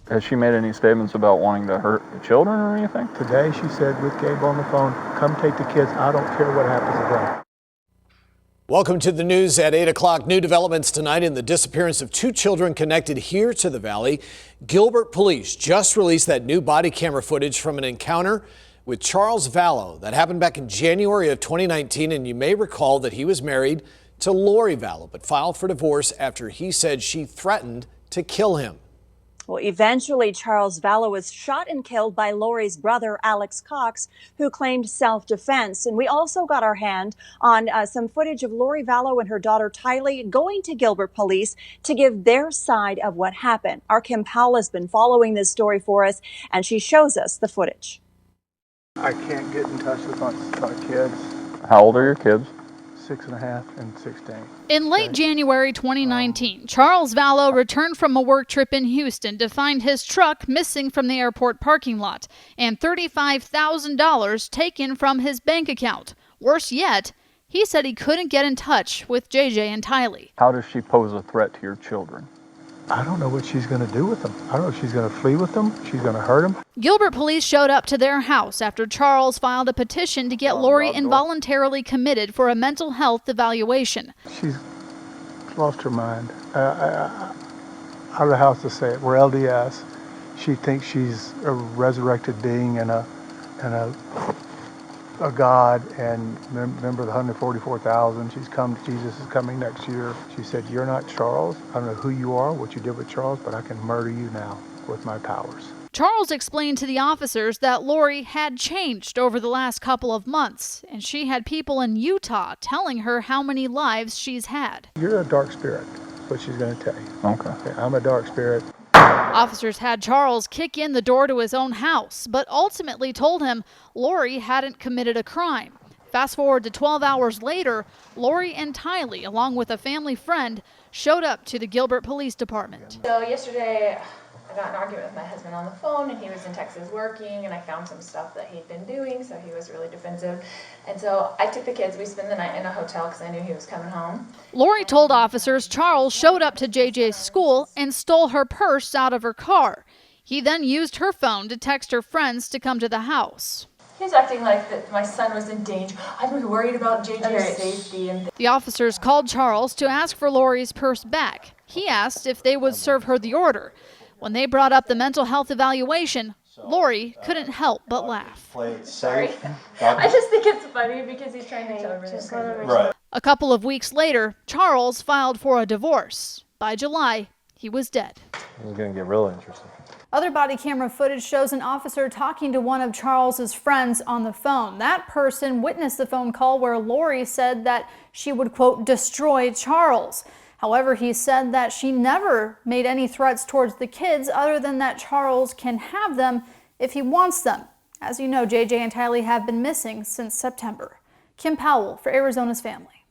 Has she made any statements about wanting to hurt the children or anything? Today she said with Gabe on the phone, come take the kids. I don't care what happens to them. Welcome to the news at 8 o'clock. New developments tonight in the disappearance of two children connected here to the Valley. Gilbert police just released that new body camera footage from an encounter with Charles Vallow that happened back in January of 2019. And you may recall that he was married to Lori Vallow, but filed for divorce after he said she threatened to kill him. Well, eventually, Charles Vallow was shot and killed by Lori's brother, Alex Cox, who claimed self-defense. And we also got our hand on some footage of Lori Vallow and her daughter, Tylee, going to Gilbert police to give their side of what happened. Our Kim Powell has been following this story for us, and she shows us the footage. I can't get in touch with my kids. How old are your kids? 6.5 and 16. In late January 2019, Charles Vallow returned from a work trip in Houston to find his truck missing from the airport parking lot and $35,000 taken from his bank account. Worse yet, he said he couldn't get in touch with JJ and Tylee. How does she pose a threat to your children? I don't know what she's going to do with them. I don't know if she's going to flee with them. She's going to hurt them. Gilbert police showed up to their house after Charles filed a petition to get Lori involuntarily committed for a mental health evaluation. She's lost her mind. I don't know how else to say it. We're LDS. She thinks she's a resurrected being and a God, and remember the 144,000. Jesus is coming next year. She said, "You're not Charles. I don't know who you are, what you did with Charles, but I can murder you now with my powers." Charles explained to the officers that Lori had changed over the last couple of months, and she had people in Utah telling her how many lives she's had. You're a dark spirit. That's what she's going to tell you. Okay. I'm a dark spirit. Officers had Charles kick in the door to his own house, but ultimately told him Lori hadn't committed a crime. Fast forward to 12 hours later, Lori and Tylee, along with a family friend, showed up to the Gilbert Police Department. So yesterday, I got in an argument with my husband on the phone, and he was in Texas working, and I found some stuff that he'd been doing, so he was really defensive. And so I took the kids. We spent the night in a hotel because I knew he was coming home. Lori told officers Charles showed up to JJ's school and stole her purse out of her car. He then used her phone to text her friends to come to the house. He was acting like that my son was in danger. I'm worried about JJ's safety. The officers called Charles to ask for Lori's purse back. He asked if they would serve her the order. When they brought up the mental health evaluation, Lori couldn't help but laugh. Sorry. I just think it's funny because he's trying to tell everyone. Right. A couple of weeks later, Charles filed for a divorce. By July, he was dead. This is going to get real interesting. Other body camera footage shows an officer talking to one of Charles's friends on the phone. That person witnessed the phone call where Lori said that she would, quote, destroy Charles. However, he said that she never made any threats towards the kids other than that Charles can have them if he wants them. As you know, JJ and Tylee have been missing since September. Kim Powell for Arizona's Family.